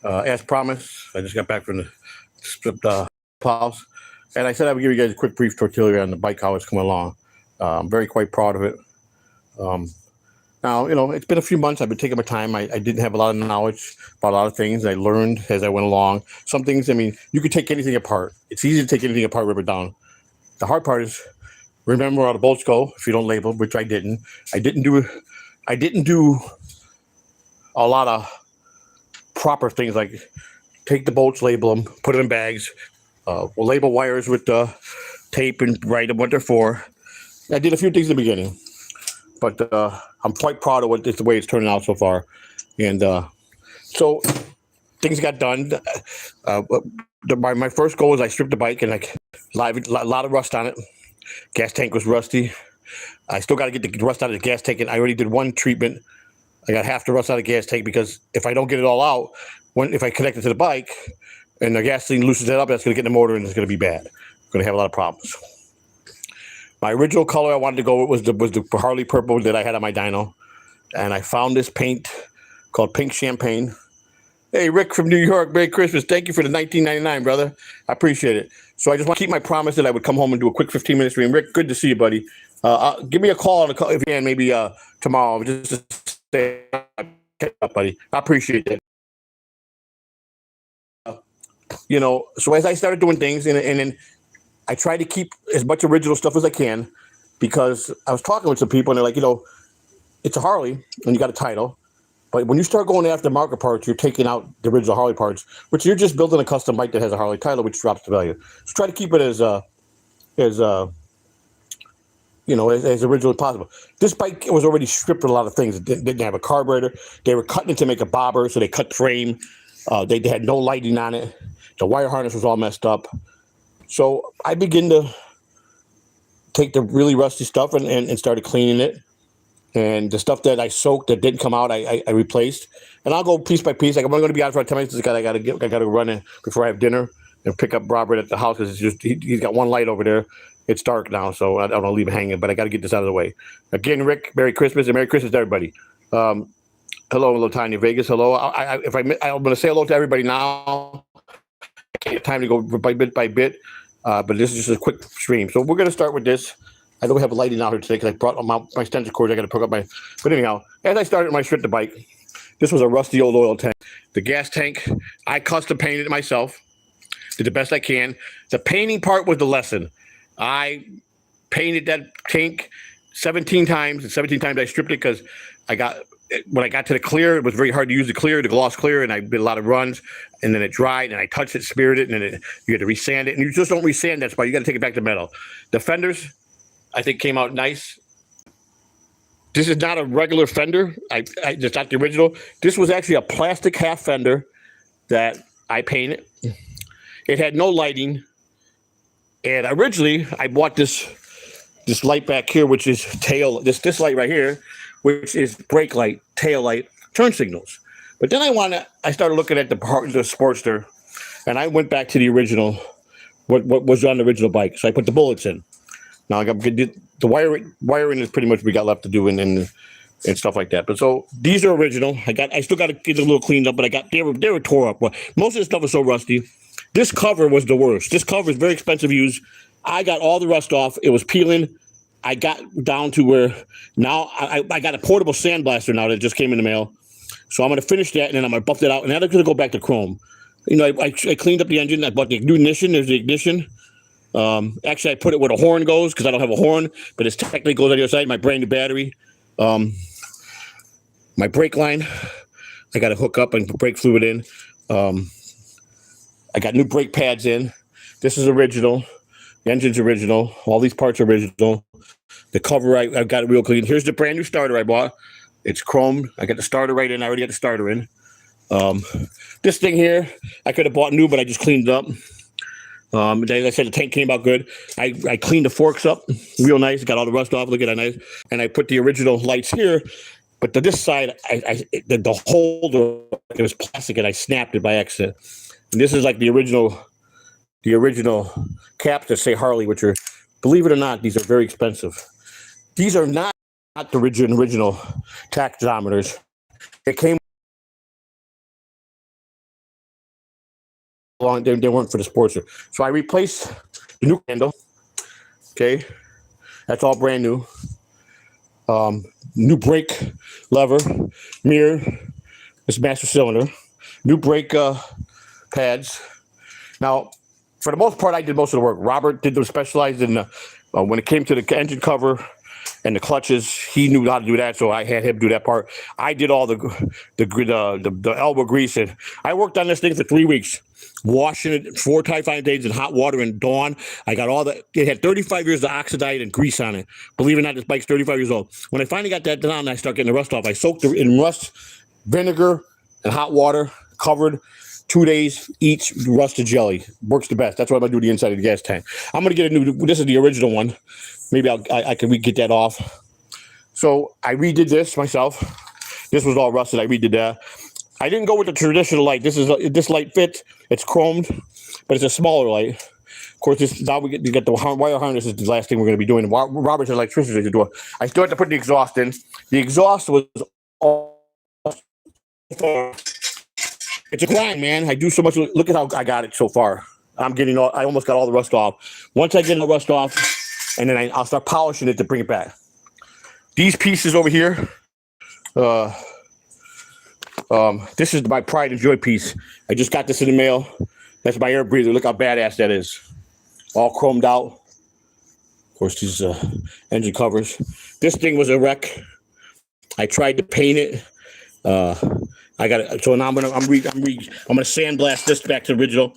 As promised, I just got back from the stripped house, and I said I would give you guys a quick brief tutorial on the bike, how it's coming along. I'm very quite proud of it. Now, it's been a few months. I've been taking my time. I didn't have a lot of knowledge about a lot of things. I learned as I went along. Some things, you could take anything apart. It's easy to take anything apart, rip it down. The hard part is remember where all the bolts go if you don't label, which I didn't. I didn't do a lot of proper things like take the bolts, label them, put them in bags. We'll label wires with tape and write them what they're for. I did a few things in the beginning, but I'm quite proud of the way it's turning out so far. And so things got done. My first goal was I stripped the bike and a lot of rust on it. Gas tank was rusty. I still got to get the rust out of the gas tank, and I already did one treatment. I got half the rust out of the gas tank because if I don't get it all out, if I connect it to the bike and the gasoline loosens it up, that's going to get in the motor and it's going to be bad. I'm going to have a lot of problems. My original color I wanted to go with was the Harley purple that I had on my dyno, and I found this paint called Pink Champagne. Hey, Rick from New York, Merry Christmas. Thank you for the $19.99, brother. I appreciate it. So I just want to keep my promise that I would come home and do a quick 15-minute stream. Rick, good to see you, buddy. Give me a call if you can, maybe tomorrow, just to stay up, buddy. I appreciate that. So as I started doing things, and then I tried to keep as much original stuff as I can, because I was talking with some people, and they're like, it's a Harley, and you got a title. But when you start going after market parts, you're taking out the original Harley parts, which you're just building a custom bike that has a Harley title, which drops the value. So try to keep it as original as possible. This bike was already stripped with a lot of things. It didn't have a carburetor. They were cutting it to make a bobber, so they cut the frame. They had no lighting on it. The wire harness was all messed up. So I began to take the really rusty stuff and started cleaning it. And the stuff that I soaked that didn't come out, I replaced. And I'll go piece by piece. I'm only going to be out for 10 minutes. I got to run in before I have dinner and pick up Robert at the house, because he's got one light over there. It's dark now, so I don't want to leave it hanging. But I got to get this out of the way. Again, Rick, Merry Christmas, and Merry Christmas to everybody. Hello, Tanya Vegas. Hello. I'm going to say hello to everybody now. I can't have time to go by bit, but this is just a quick stream. So we're going to start with this. I don't have a lighting out here today because I brought my extension cords. I got to pick up my. But anyhow, as I started my strip the bike, this was a rusty old oil tank. The gas tank, I custom painted it myself. Did the best I can. The painting part was the lesson. I painted that tank 17 times, and 17 times I stripped it because when I got to the clear, it was very hard to use the gloss clear, and I did a lot of runs, and then it dried, and I touched it, smeared it, and then you had to resand it, and you just don't resand that spot. You got to take it back to metal. The fenders, I think, came out nice. This is not a regular fender. It's not the original. This was actually a plastic half fender that I painted. It had no lighting. And originally, I bought this light back here, which is this light right here, which is brake light, tail light, turn signals. But then I started looking at the Sportster, and I went back to the original, what was on the original bike. So I put the bullets in. Now I got the wiring is pretty much we got left to do and stuff like that. But so these are original. I still got to get a little cleaned up, but they were tore up. But most of the stuff was so rusty. This cover was the worst. This cover is very expensive to use. I got all the rust off. It was peeling. I got down to where now I got a portable sandblaster now that just came in the mail. So I'm going to finish that, and then I'm going to buff it out, and then I'm going to go back to chrome. I cleaned up the engine. I bought the new ignition. There's the ignition. Actually, I put it where the horn goes because I don't have a horn, but it technically goes on the other side. My brand new battery. My brake line, I got to hook up and put brake fluid in. I got new brake pads in. This is original. The engine's original. All these parts are original. The cover, I've got it real clean. Here's the brand new starter I bought. It's chromed. I got the starter right in. I already got the starter in. This thing here, I could have bought new, but I just cleaned it up. As I said, the tank came out good. I cleaned the forks up real nice. Got all the rust off. Look at that nice. And I put the original lights here. But to this side, the holder, it was plastic, and I snapped it by accident. And this is like the original caps that say Harley, which are, believe it or not, these are very expensive. These are not the original tachometers. It came long. They weren't for the Sportster. So I replaced the new handle. Okay, that's all brand new. New brake lever, mirror. This master cylinder. New brake pads. Now, for the most part, I did most of the work. Robert did the specialized in when it came to the engine cover and the clutches. He knew how to do that, so I had him do that part. I did all the elbow grease, and I worked on this thing for 3 weeks, washing it 4 5 days in hot water and dawn. I got all that. It had 35 years of oxidized and grease on it. Believe it or not, this bike's 35 years old. When I finally got that done, I started getting the rust off. I soaked it in rust, vinegar, and hot water, covered. 2 days each rusted jelly. Works the best. That's what I'm gonna do the inside of the gas tank. I'm gonna get a new. This is the original one. Maybe I can get that off. So I redid this myself. This was all rusted. I redid that. I didn't go with the traditional light. This light fits. It's chromed, but it's a smaller light. Of course, now you get the wire harness is the last thing we're going to be doing. Robert's electricity to do it. I still had to put the exhaust in. The exhaust was all. It's a grind, man. I do so much. Look at how I got it so far. I almost got all the rust off. Once I get the rust off, and then I'll start polishing it to bring it back. These pieces over here, this is my pride and joy piece. I just got this in the mail. That's my air breather. Look how badass that is. All chromed out. Of course, these engine covers. This thing was a wreck. I tried to paint it. I got it. So now I'm gonna sandblast this back to the original.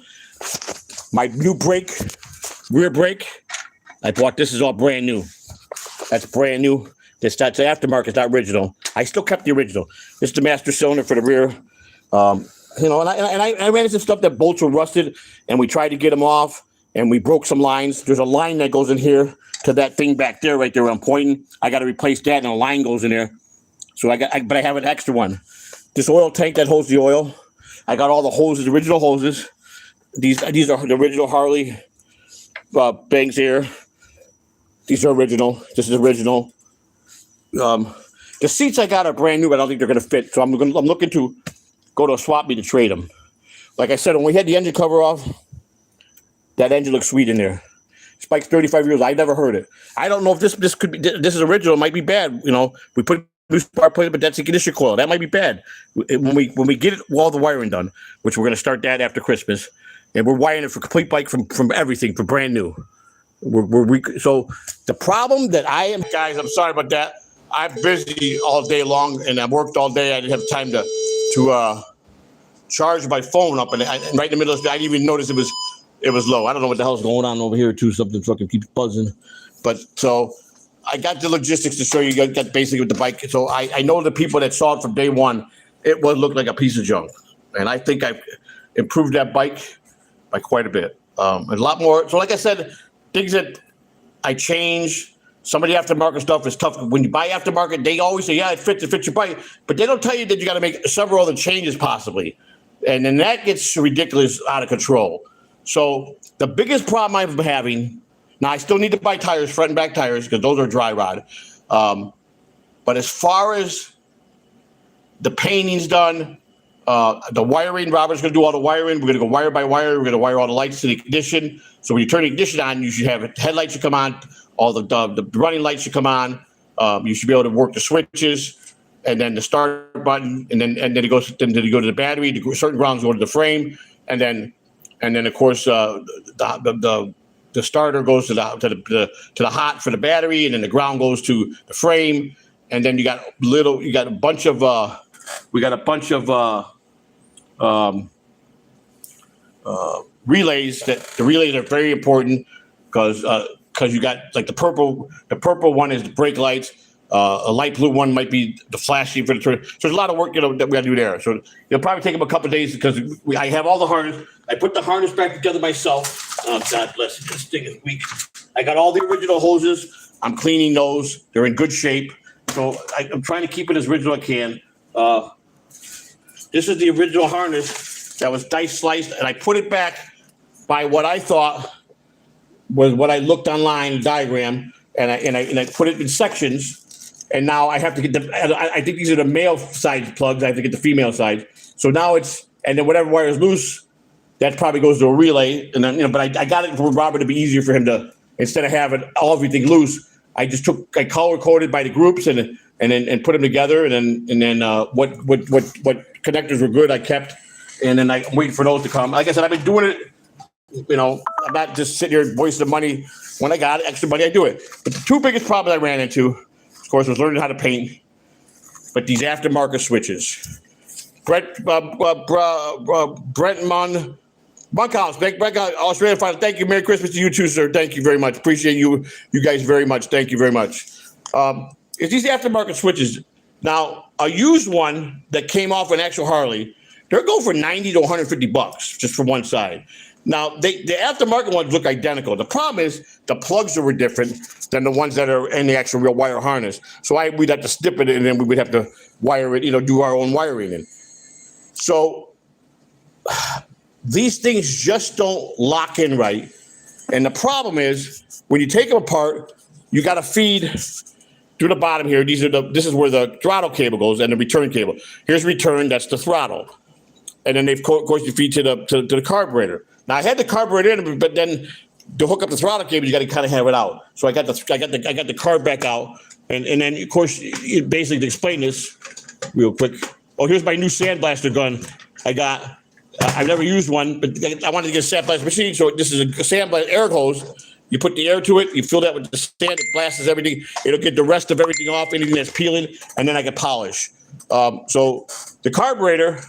My new brake, rear brake. I bought this is all brand new. That's brand new. That's aftermarket. It's not original. I still kept the original. This is the master cylinder for the rear. And I ran into stuff that bolts were rusted, and we tried to get them off, and we broke some lines. There's a line that goes in here to that thing back there, right there where I'm pointing. I got to replace that, and a line goes in there. So but I have an extra one. This oil tank that holds the oil. I got all the hoses, original hoses. These are the original Harley bangs here. These are original. This is original. The seats I got are brand new, but I don't think they're going to fit. So I'm looking to go to a swap meet to trade them. Like I said, when we had the engine cover off, that engine looks sweet in there. This bike's 35 years. I never heard it. I don't know if this could be. This is original. It might be bad. We put new spark plate, but that's a condition coil. That might be bad. When we get all the wiring done, which we're going to start that after Christmas, and we're wiring it for complete bike from everything for brand new. So the problem that I am, guys, I'm sorry about that. I'm busy all day long, and I worked all day. I didn't have time to charge my phone up, and right in the middle of it, I didn't even notice it was low. I don't know what the hell's going on over here too. Something fucking keeps buzzing. But so I got the logistics to show you. I got basically with the bike. So I know the people that saw it from day one. It looked like a piece of junk, and I think I've improved that bike by quite a bit. A lot more. So like I said, things that I change. Some of the aftermarket stuff is tough. When you buy aftermarket, they always say, yeah, it fits your bike. But they don't tell you that you got to make several other changes possibly. And then that gets ridiculous, out of control. So the biggest problem I'm having, now I still need to buy tires, front and back tires, because those are dry rod. But as far as the painting's done, the wiring, Robert's going to do all the wiring. We're going to go wire by wire. We're going to wire all the lights to the ignition. So when you turn the ignition on, you should have headlights should come on. All the running lights should come on. You should be able to work the switches, and then the start button, and then it goes. Then you go to the battery. Certain grounds go to the frame, and then of course the starter goes to the hot for the battery, and then the ground goes to the frame, and then we got a bunch of relays. The relays are very important because you got like the purple one is the brake lights. A light blue one might be the flashing for the turn. So there's a lot of work that we got to do there. So it'll probably take them a couple of days because I have all the harness. I put the harness back together myself. Oh, God bless it. This thing is weak. I got all the original hoses. I'm cleaning those. They're in good shape. So I'm trying to keep it as original as I can. This is the original harness that was dice sliced, and I put it back by what I thought was what I looked online diagram, and I put it in sections, and now I have to get I think these are the male side plugs. I have to get the female side. So now and then whatever wire is loose, that probably goes to a relay, and then but I got it for Robert to be easier for him to, instead of having everything loose. I color coded by the groups and put them together, and then what connectors were good I kept, and then I'm waiting for those to come. Like I said, I've been doing it. I'm not just sitting here wasting the money. When I got extra money, I do it. But the two biggest problems I ran into, of course, was learning how to paint. But these aftermarket switches. Brent Bunkhouse, Australia Final. Thank you. Merry Christmas to you too, sir. Thank you very much. Appreciate you guys very much. Thank you very much. It's these aftermarket switches. Now, a used one that came off an actual Harley, they're going for $90 to $150 just for one side. Now, the aftermarket ones look identical. The problem is the plugs were different than the ones that are in the actual real wire harness. So we'd have to snip it, and then we would have to wire it, do our own wiring in. So these things just don't lock in right. And the problem is when you take them apart, you got to feed through the bottom here. This is where the throttle cable goes and the return cable. Here's return, that's the throttle. And then of course you feed to the carburetor. Now I had the carburetor in, but then to hook up the throttle cable, you got to kind of have it out. So I got the carb back out, and then of course basically to explain this real quick. Oh, here's my new sandblaster gun. I've never used one, but I wanted to get a sandblaster machine. So this is a sandblaster air hose. You put the air to it, you fill that with the sand, it blasts everything. It'll get the rest of everything off, anything that's peeling, and then I can polish. So the carburetor.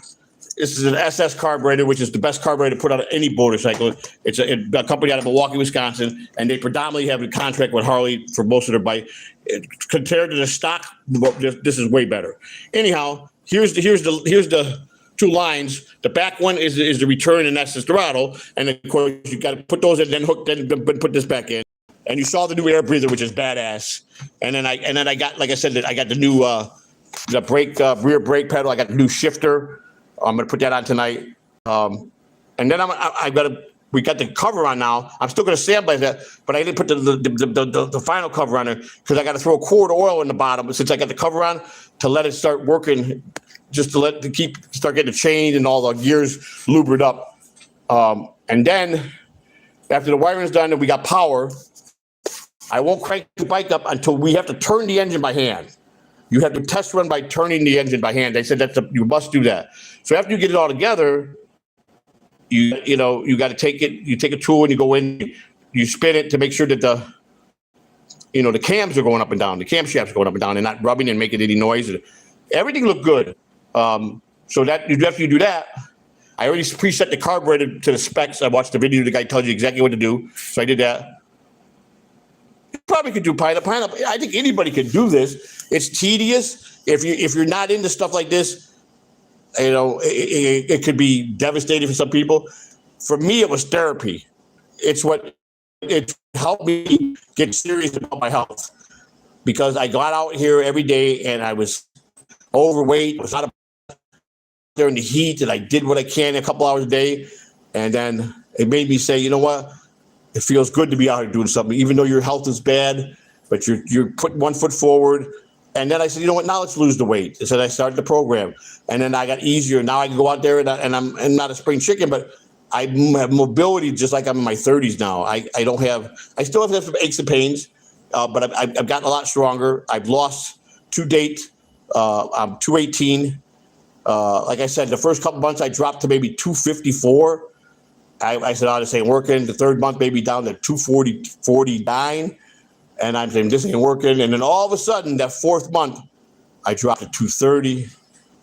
This is an SS carburetor, which is the best carburetor to put on any motorcycle. It's a company out of Milwaukee, Wisconsin, and they predominantly have a contract with Harley for most of their bike. Compared to the stock, this is way better. Anyhow, here's the two lines. The back one is the return, and that's the throttle. And of course, you got to put those in, then put this back in. And you saw the new air breather, which is badass. And then I got, like I said, I got the new rear brake pedal. I got the new shifter. I'm gonna put that on tonight, and then we got the cover on now. I'm still gonna sandblast that, but I didn't put the final cover on there because I got to throw a quart of oil in the bottom since I got the cover on to let it start working, just start getting the chain and all the gears lubricated up, and then after the wiring is done and we got power, I won't crank the bike up until we have to turn the engine by hand. You have to test run by turning the engine by hand. They said you must do that. So after you get it all together, you got to take it. You take a tool and you go in, you spin it to make sure that the cams are going up and down, the camshafts are going up and down, and not rubbing and making any noise. Everything looked good. So that after you do that, I already preset the carburetor to the specs. I watched the video. The guy tells you exactly what to do. So I did that. Probably could do pineapple. I think anybody could do this. It's tedious. If you're not into stuff like this, it could be devastating for some people. For me, it was therapy. It helped me get serious about my health because I got out here every day and I was overweight. I was out there in the heat, and I did what I can a couple hours a day, and then it made me say, you know what? It feels good to be out here doing something, even though your health is bad, but you're putting 1 foot forward. And then I said, you know what, now let's lose the weight. So I started the program, and then I got easier. Now I can go out there, and I'm not a spring chicken, but I have mobility just like I'm in my 30s now. I still have some aches and pains, but I've gotten a lot stronger. I've lost to date. I'm 218. Like I said, the first couple months I dropped to maybe 254. I said, this ain't working. The third month, maybe down to 249. And I'm saying, this ain't working. And then all of a sudden, that fourth month, I dropped to 230.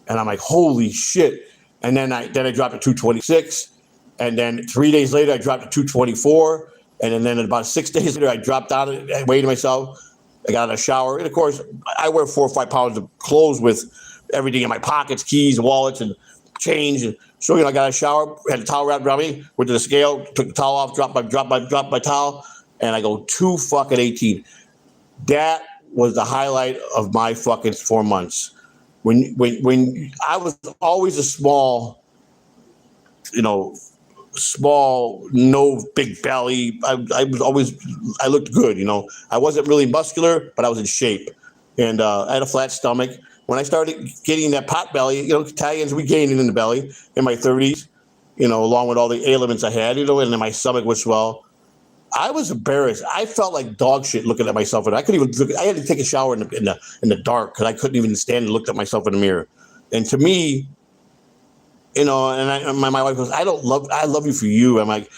And I'm like, holy shit. And then I dropped to 226. And then 3 days later, I dropped to 224. And then about 6 days later, I dropped out. I weighed myself. I got in a shower. And of course, I wear 4 or 5 pounds of clothes with everything in my pockets, keys, wallets, and change. And so, I got a shower, had a towel wrapped around me, went to the scale, took the towel off, dropped my towel, and I go 218. That was the highlight of my fucking 4 months. When I was always a small, no big belly. I looked good, I wasn't really muscular, but I was in shape. And I had a flat stomach. When I started getting that pot belly, Italians, we gained it in the belly in my 30s. along with all the ailments I had, and then my stomach would swell. I was embarrassed. I felt like dog shit looking at myself, and I couldn't even look. I had to take a shower in the dark because I couldn't even stand and look at myself in the mirror. And to me, and my wife goes, I love you for you. I'm like,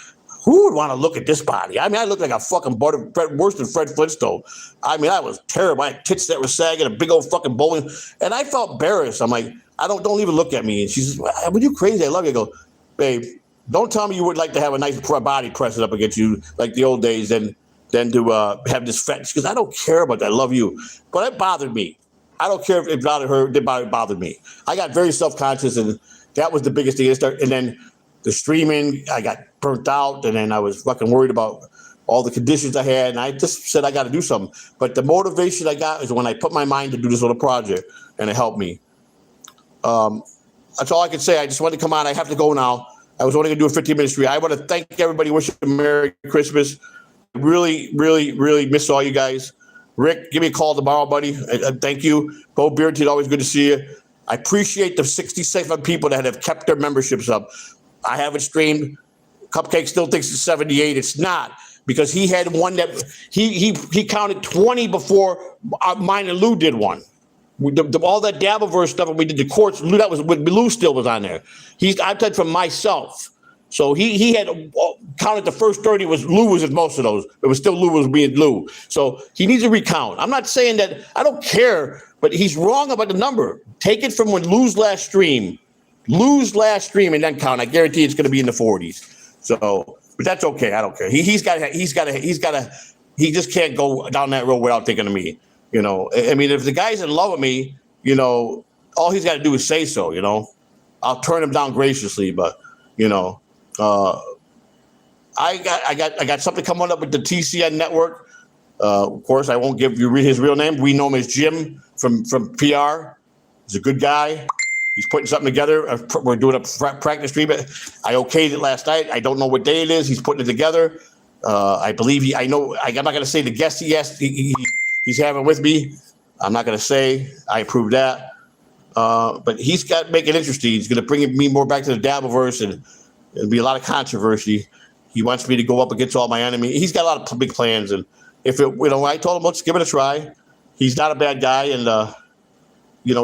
who would want to look at this body? I mean, I looked like a fucking worse than Fred Flintstone. I mean, I was terrible. I had tits that were sagging, a big old fucking bowling, and I felt embarrassed. I'm like, don't even look at me. And she says, "Were you crazy? I love you." I go, babe, don't tell me you would like to have a nice body pressing up against you like the old days, than to have this fat. Because I don't care about that. I love you, but it bothered me. I don't care if it bothered her. It bothered me. I got very self-conscious, and that was the biggest thing. And then the streaming, I got burnt out, and then I was fucking worried about all the conditions I had, and I just said I got to do something. But the motivation I got is when I put my mind to do this little project, and it helped me. That's all I can say. I just wanted to come on. I have to go now. I was only going to do a 15-minute stream. I want to thank everybody. Wish you a Merry Christmas. Really, really, really miss all you guys. Rick, give me a call tomorrow, buddy. Thank you. Bo Bearded, always good to see you. I appreciate the 67 people that have kept their memberships up. I haven't streamed. Cupcake still thinks it's 78. It's not, because he had one that he counted 20 before mine and Lou did one. All that Dabbleverse stuff, and we did the courts. Lou still was on there. I'm talking from myself. So he had counted the first 30. Lou was in most of those. It was still Lou was being Lou. So he needs to recount. I'm not saying that I don't care, but he's wrong about the number. Take it from when Lou's last stream, and then count. I guarantee it's going to be in the 40s. So, but that's okay. I don't care. He just can't go down that road without thinking of me. I mean, if the guy's in love with me, all he's got to do is say so. I'll turn him down graciously, but I got something coming up with the TCN network. Of course, I won't give you his real name. We know him as Jim from PR. He's a good guy. He's putting something together. We're doing a practice stream. I okayed it last night. I don't know what day it is. He's putting it together. I believe I'm not going to say the guest he's having with me. I'm not going to say. I approve that. But he's got to make it interesting. He's going to bring me more back to the Dabbleverse, and there'll be a lot of controversy. He wants me to go up against all my enemies. He's got a lot of big plans, and I told him, let's give it a try. He's not a bad guy, and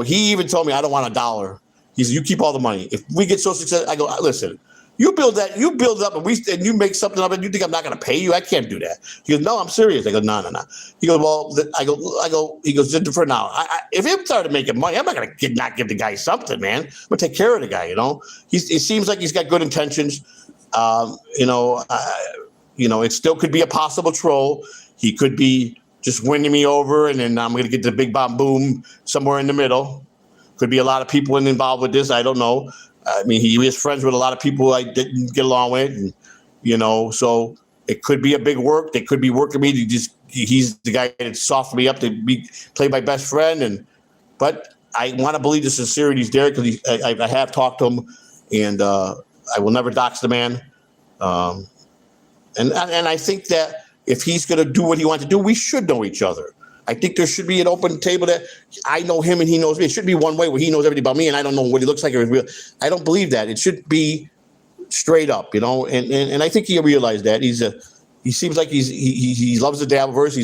he even told me I don't want $1. He said, you keep all the money. If we get so successful, I go, listen, you build up, and you make something up, and you think I'm not going to pay you? I can't do that. He goes, no, I'm serious. I go, no. He goes, well, he goes, just for now. If he started making money, I'm not going to not give the guy something, man. I'm going to take care of the guy, It seems like he's got good intentions. It still could be a possible troll. He could be just winning me over, and then I'm going to get the big bomb boom somewhere in the middle. Could be a lot of people involved with this. I don't know. I mean, he is friends with a lot of people I didn't get along with, and so it could be a big work. They could be working me to he's the guy that softened me up to play my best friend, but I want to believe the sincerity is there, because I have talked to him, and I will never dox the man. And I think that if he's going to do what he wants to do, we should know each other. I think there should be an open table that I know him and he knows me. It should be one way where he knows everything about me and I don't know what he looks like or real. I don't believe that. It should be straight up, and I think he realized that. He seems like he loves the Dabbleverse.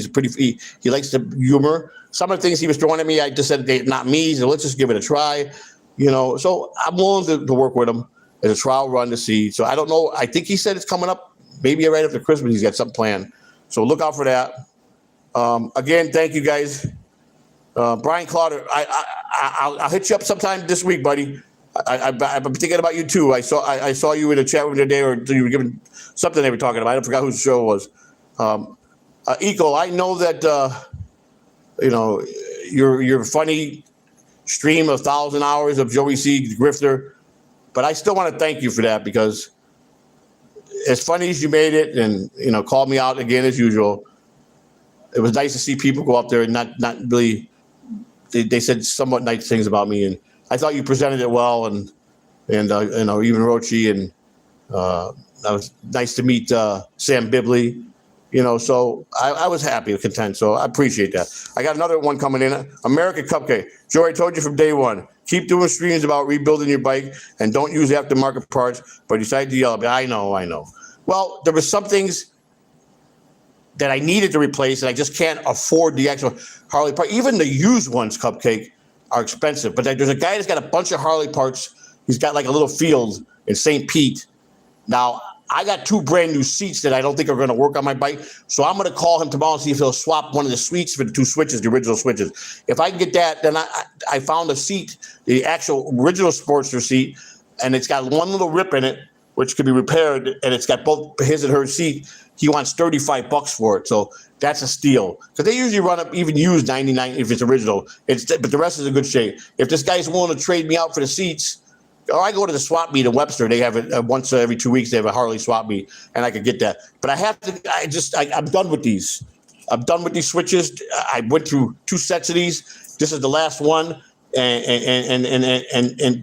He likes the humor. Some of the things he was throwing at me, I just said they're not me. So let's just give it a try, So I'm willing to work with him as a trial run to see. So I don't know. I think he said it's coming up maybe right after Christmas. He's got something planned. So look out for that. Again, thank you guys. Brian Clotter, I'll hit you up sometime this week, buddy. I've been thinking about you too. I saw you in a chat room today, or you were giving something they were talking about. I forgot whose show it was. Eco, I know that your funny stream of 1,000 hours of Joey C. Grifter, but I still want to thank you for that, because as funny as you made it, and called me out again as usual, it was nice to see people go up there and not really. They said somewhat nice things about me, and I thought you presented it well, and even Rochi, and that was nice to meet Sam Bibley. So I was happy and content. So I appreciate that. I got another one coming in. American Cupcake. Joe, I told you from day one. Keep doing streams about rebuilding your bike and don't use aftermarket parts, but you decided to yell at me. I know. Well, there were some things that I needed to replace, and I just can't afford the actual Harley part. Even the used ones, Cupcake, are expensive. But there's a guy that's got a bunch of Harley parts. He's got like a little field in St. Pete. Now, I got 2 brand new seats that I don't think are going to work on my bike. So I'm going to call him tomorrow and see if he'll swap one of the seats for the 2 switches, the original switches. If I can get that, then I found a seat, the actual original Sportster seat, and it's got one little rip in it, which could be repaired, and it's got both his and her seat. He wants $35 for it, so that's a steal. Because they usually run up even used 99 if it's original. But the rest is in good shape. If this guy's willing to trade me out for the seats, or I go to the swap meet in Webster. They have it once every 2 weeks. They have a Harley swap meet, and I could get that. But I have to. I'm done with these. I'm done with these switches. I went through 2 sets of these. This is the last one, and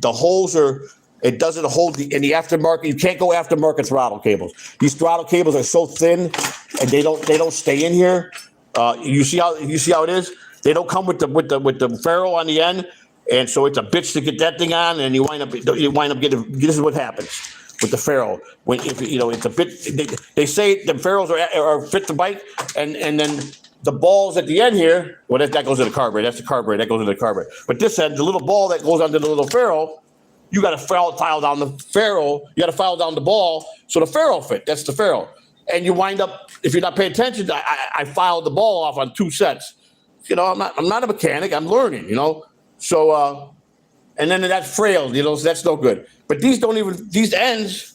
the holes are. It doesn't hold in the aftermarket. You can't go aftermarket throttle cables. These throttle cables are so thin, and they don't stay in here. You see how it is. They don't come with the ferrule on the end, and so it's a bitch to get that thing on, and you wind up getting. This is what happens with the ferrule. It's a bit. They say the ferrules are fit the bike, and then the balls at the end here. Well, that goes to the carburetor. That's the carburetor. That goes to the carburetor. But this end, the little ball that goes onto the little ferrule. You got to file down the ferrule. You got to file down the ball so the ferrule fit. That's the ferrule. And you wind up, if you're not paying attention, I filed the ball off on 2 sets. I'm not a mechanic. I'm learning. So and then that's frail. So that's no good. But these ends,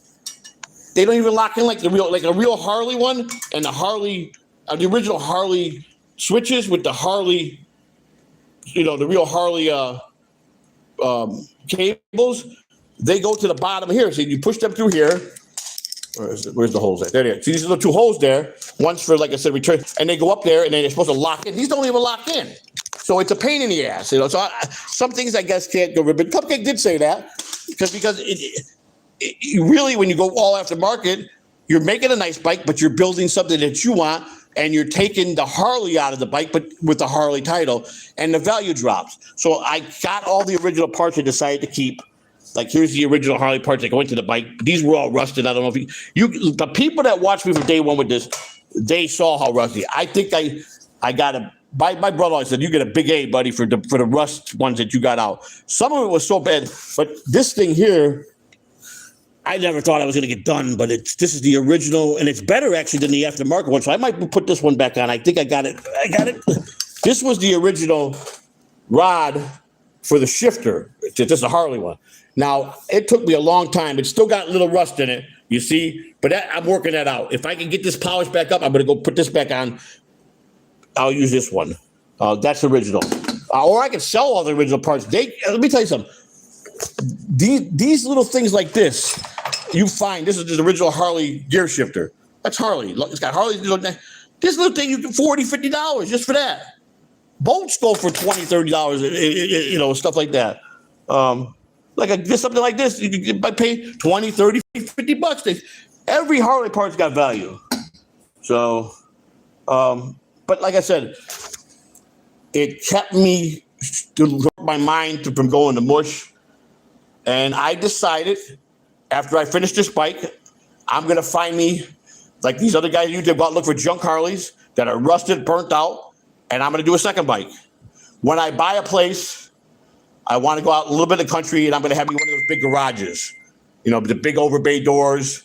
they don't even lock in like a real Harley one, and the original Harley switches with the Harley, the real Harley cables, they go to the bottom here. So you push them through here. Where's the holes at? There they are. See, these are the 2 holes there. One's for, like I said, return, and they go up there, and then they're supposed to lock in. These don't even lock in. So it's a pain in the ass. So some things I guess can't go. But Cupcake did say that because it really, when you go all aftermarket, you're making a nice bike, but you're building something that you want. And you're taking the Harley out of the bike, but with the Harley title, and the value drops. So I got all the original parts I decided to keep. Like, here's the original Harley parts that go into the bike. These were all rusted. I don't know if the people that watched me from day one with this, they saw how rusty. I think I got a. My brother always said, you get a big A, buddy, for the rust ones that you got out. Some of it was so bad, but this thing here, I never thought I was going to get done, but this is the original, and it's better actually than the aftermarket one. So I might put this one back on. I think I got it. This was the original rod for the shifter. This is a Harley one. Now, it took me a long time. It's still got a little rust in it, you see, but I'm working that out. If I can get this polished back up, I'm going to go put this back on. I'll use this one. That's original. Or I can sell all the original parts. Let me tell you something. These little things like this, you find, this is the original Harley gear shifter. That's Harley. It's got Harley. This little thing, you can $40, $50 just for that. Bolts go for $20, $30, stuff like that. Something like this, you can pay $20, $30, $50. Every Harley part's got value. So, but like I said, it kept me my mind from going to mush. And I decided, after I finish this bike, I'm going to find me, like these other guys you did, go out and look for junk Harleys that are rusted, burnt out, and I'm going to do a second bike. When I buy a place, I want to go out a little bit of the country, and I'm going to have me one of those big garages, the big over bay doors,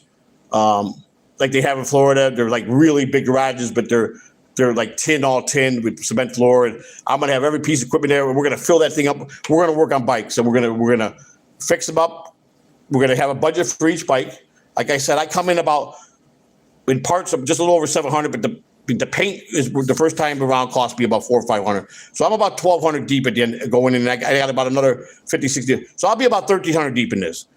like they have in Florida. They're like really big garages, but they're like all tin with cement floor. And I'm going to have every piece of equipment there, and we're going to fill that thing up. We're going to work on bikes, and we're going to fix them up. We're going to have a budget for each bike. Like I said, I come in in parts of just a little over 700, but the paint is the first time around cost me about $400 or $500. So I'm about 1,200 deep at the end going in. And I got about another 50, 60. So I'll be about 1,300 deep in this.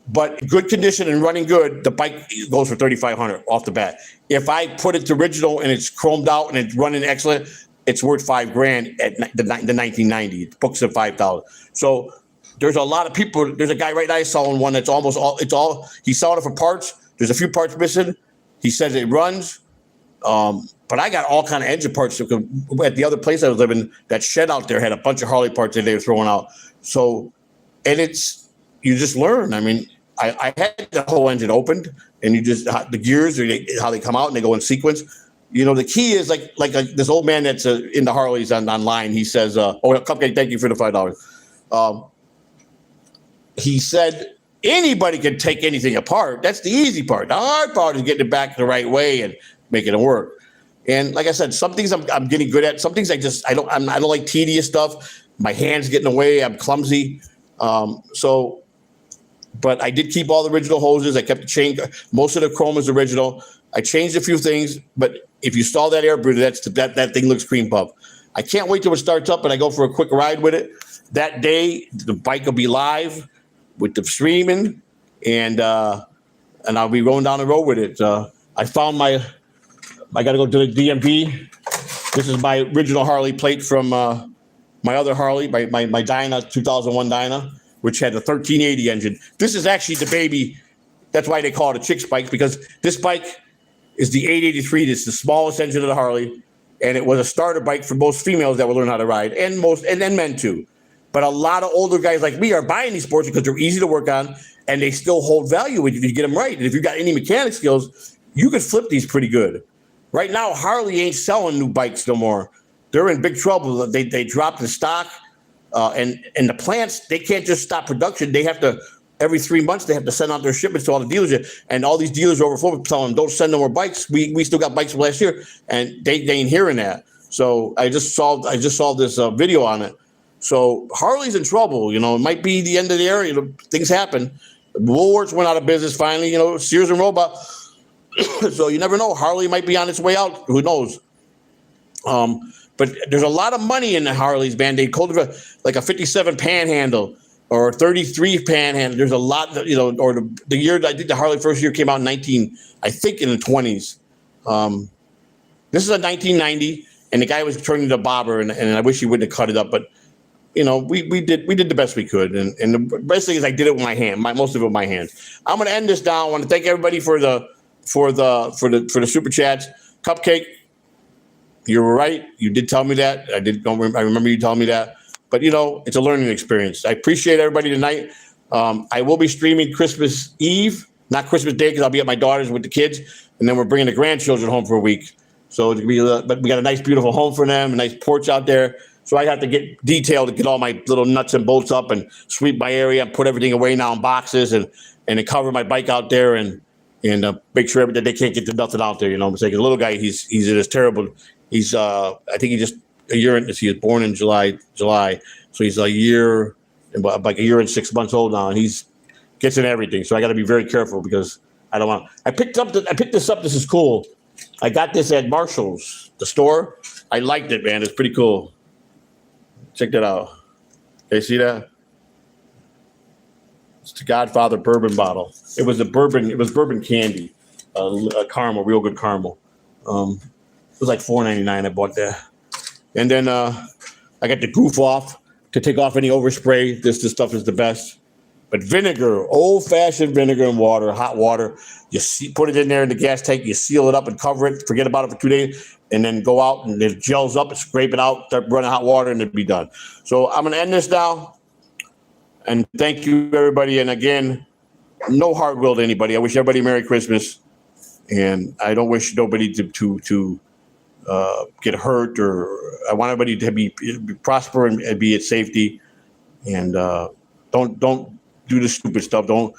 But good condition and running good, the bike goes for $3,500 off the bat. If I put it to original and it's chromed out and it's running excellent, it's worth $5,000 at the 1990. It books at $5,000. So there's a lot of people. There's a guy right now selling one that's almost all. He's selling it for parts. There's a few parts missing. He says it runs. But I got all kind of engine parts. At the other place I was living, that shed out there had a bunch of Harley parts that they were throwing out. So, and you just learn. I mean, I had the whole engine opened, and you just the gears, how they come out and they go in sequence. You know, the key is like this old man that's into Harleys online. He says, "Oh, Cupcake, thank you for the $5." He said anybody can take anything apart. That's the easy part. The hard part is getting it back the right way and making it work. And like I said, some things I'm getting good at. Some things I don't like tedious stuff. My hands get in the way. I'm clumsy. But I did keep all the original hoses. I kept the chain. Most of the chrome is original. I changed a few things, but if you stall that air breather, that thing looks cream puff. I can't wait till it starts up and I go for a quick ride with it. That day, the bike will be live with the streaming, and I'll be rolling down the road with it. I found I got to go to the DMV. This is my original Harley plate from my other Harley, my Dyna, 2001 Dyna, which had a 1380 engine. This is actually the baby. That's why they call it a chick's bike, because this bike is the 883. It's the smallest engine of the Harley, and it was a starter bike for most females that would learn how to ride, and then men too. But a lot of older guys like me are buying these sports because they're easy to work on, and they still hold value if you get them right. And if you got any mechanic skills, you could flip these pretty good. Right now, Harley ain't selling new bikes no more. They're in big trouble. They dropped the stock, and the plants, they can't just stop production. They have to, every 3 months, they have to send out their shipments to all the dealers. And all these dealers are overflowing, telling them, don't send no more bikes. We still got bikes from last year, and they ain't hearing that. So I just saw this video on it. So Harley's in trouble. You know, it might be the end of the era. You know, things happen. Woolworths went out of business finally. You know, Sears and Roebuck. So you never know. Harley might be on its way out. Who knows? But there's a lot of money in the Harleys, man. They called it like a 57 Panhandle or a 33 Panhandle. There's a lot, you know, or the year, I think the Harley first year came out in in the 20s. This is a 1990, and the guy was turning the bobber, and I wish he wouldn't have cut it up, but you know, we did the best we could, and the best thing is I did it with my hand, most of it with my hands. I'm going to end this down. I want to thank everybody for the super chats. Cupcake, you were right. You did tell me that. I remember you telling me that. But you know, it's a learning experience. I appreciate everybody tonight. I will be streaming Christmas Eve, not Christmas Day, because I'll be at my daughter's with the kids, and then we're bringing the grandchildren home for a week. So it'll be, but we got a nice, beautiful home for them, a nice porch out there. So I have to get detailed to get all my little nuts and bolts up and sweep my area and put everything away now in boxes and to cover my bike out there and make sure that they can't get the nothing out there. You know, I'm saying the little guy, he's in this terrible. He's I think he just he was born in July, so he's like a year and 6 months old now, and he's gets in everything. So I got to be very careful because I don't want. I picked this up. This is cool. I got this at Marshall's, the store. I liked it, man. It's pretty cool. Check that out. Okay, see that? It's the Godfather bourbon bottle. It was bourbon candy, a caramel, real good caramel. It was like $4.99. I bought that, and then I got the goof off to take off any overspray. This stuff is the best. But vinegar, old-fashioned vinegar and water, hot water. You put it in there in the gas tank. You seal it up and cover it. Forget about it for 2 days, and then go out and it gels up and scrape it out. Start running hot water, and it'll be done. So I'm gonna end this now. And thank you, everybody. And again, no hard will to anybody. I wish everybody Merry Christmas, and I don't wish nobody to get hurt. Or I want everybody to be prosper and be at safety. And don't do the stupid stuff. Don't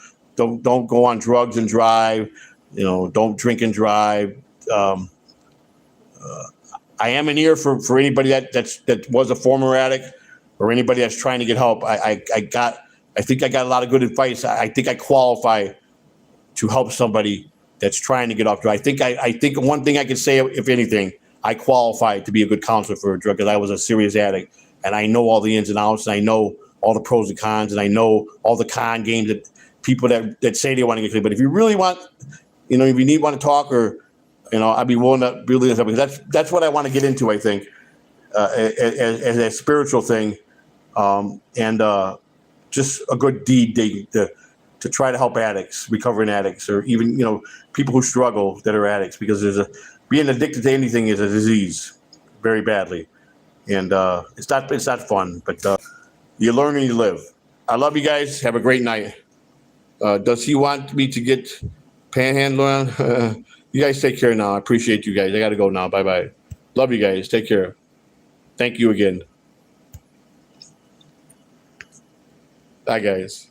go on drugs and drive. You know, don't drink and drive. I am an ear for anybody that was a former addict or anybody that's trying to get help. I think I got a lot of good advice. I think I qualify to help somebody that's trying to get off drugs. I think one thing I can say, if anything, I qualify to be a good counselor for a drug because I was a serious addict and I know all the ins and outs and I know all the pros and cons, and I know all the con games that people that say they want to get clean. But if you really want, you know, if you want to talk, or you know, I'd be willing to really because that's what I want to get into. I think as a spiritual thing, and just a good deed to try to help addicts, recovering addicts, or even people who struggle that are addicts. Because being addicted to anything is a disease, very badly, and it's not fun. But you learn and you live. I love you guys. Have a great night. Does he want me to get panhandle on? You guys take care now. I appreciate you guys. I got to go now. Bye bye. Love you guys. Take care. Thank you again. Bye, guys.